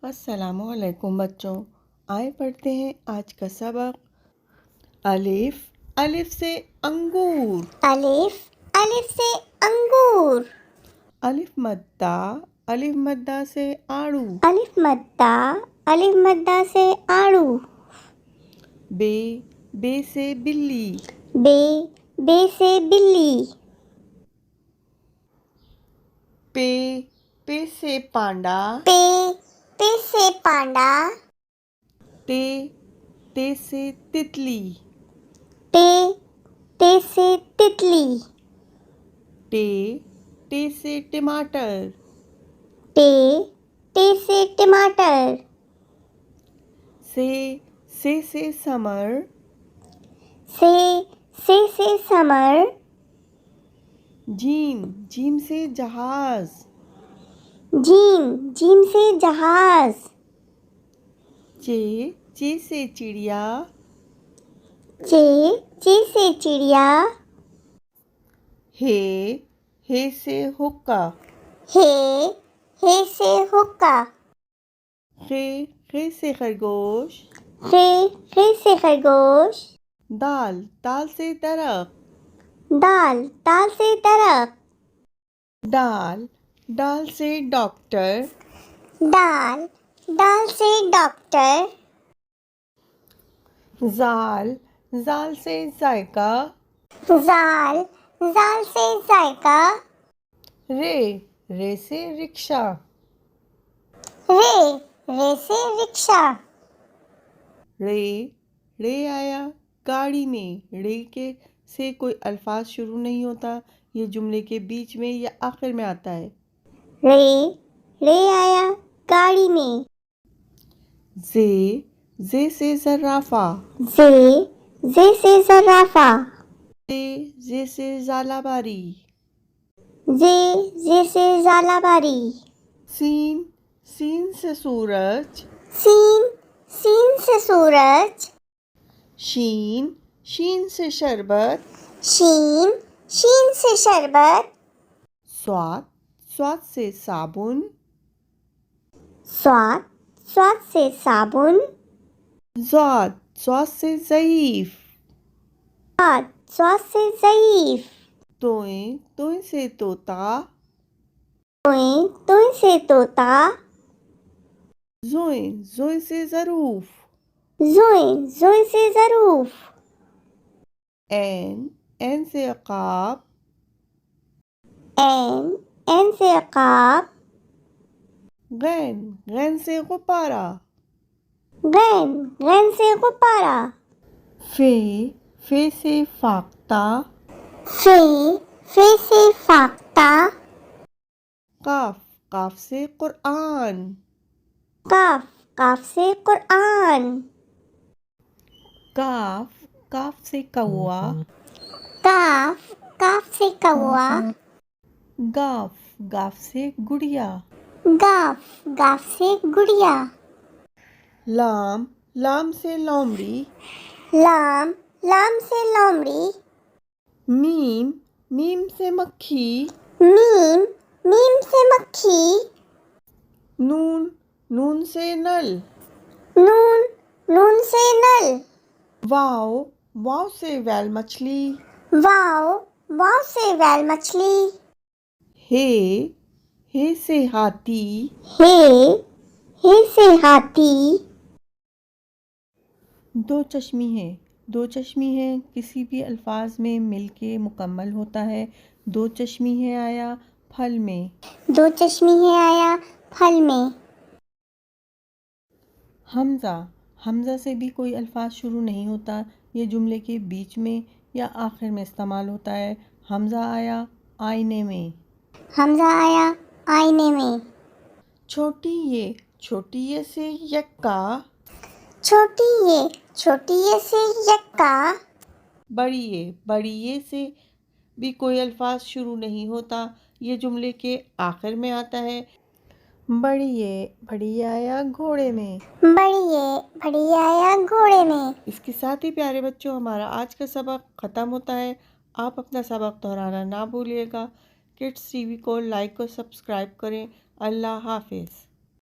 अस्सलामुअलैकुम बच्चों। आए पढ़ते हैं आज का सबक। अलिफ अलिफ से अंगूर। अलिफ अलिफ से अंगूर। अलिफ मद्दा से आड़ू। अलिफ मद्दा से आड़ू। बे बे से बिल्ली। बे बे से बिल्ली। पे पे से पांडा। पे पे से पांडा। टे टे से तितली। टे टे से तितली। टे टे से टमाटर। टे टे से टमाटर। से समर। से समर। जीम से जहाज। जीम से जहाज। चे से चिड़िया। चे से चिड़िया। हे से हुक्का। हे से हुक्का। खे से खरगोश। खे से खरगोश। दाल से दरख्त। दाल से दरख्त। डाल से डॉक्टर। दाल से डॉक्टर। जाल से जायका। जाल से जायका। रे से रिक्शा। रे से रिक्शा। रे आया गाड़ी में। रे के से कोई अल्फाज शुरू नहीं होता, ये जुमले के बीच में या आखिर में आता है। रे आया गाड़ी में। जे से जराफा। जे से जराफा। जे से जालाबारी। जे से जालाबारी। सीन से सूरज। सीन से सूरज। शीन से शरबत। शीन से शरबत। स्वाद से साबुन। स्वाद से साबुन। स्वाद से ज़ईफ। स्वाद से ज़ईफ। तोय से तोता। तोय से तोता। जोए से ज़रूफ। जोए से ज़रूफ। एन से अकाब। एन से अकाब। गैन से गुब्बारा। गैन से गुब्बारा। फे से फाख्ता। फे से फाख्ता। काफ से कुरआन। काफ से कुरआन। काफ से कौवा। काफ से कौवा। गाफ से गुड़िया। गाफ से गुड़िया। लाम से लोमड़ी। लाम से लोमड़ी। मीम से मक्खी। मीम से मक्खी। नून से नल। नून से नल। वाव से वैल मछली। वाव से वैल मछली। हे से हाथी। हे से हाथी। दो चश्मी है किसी भी अल्फाज में मिलके मुकम्मल होता है। दो चश्मी है आया फल में। दो चश्मी है आया फल में। हमज़ा से भी कोई अल्फाज शुरू नहीं होता, ये जुमले के बीच में या आखिर में इस्तेमाल होता है। हमज़ा आया आईने में। हमज़ा आया आईने में। छोटी ये से यक्का। छोटी ये से यक्का। बड़ी ये से भी कोई अल्फाज शुरू नहीं होता, ये जुमले के आखिर में आता है। बड़ी आया घोड़े में। बड़ी आया घोड़े में। इसके साथ ही प्यारे बच्चों हमारा आज का सबक ख़त्म होता है। आप अपना सबक दोहराना ना भूलिएगा। किड्स टीवी को लाइक और सब्सक्राइब करें। अल्लाह हाफिज़।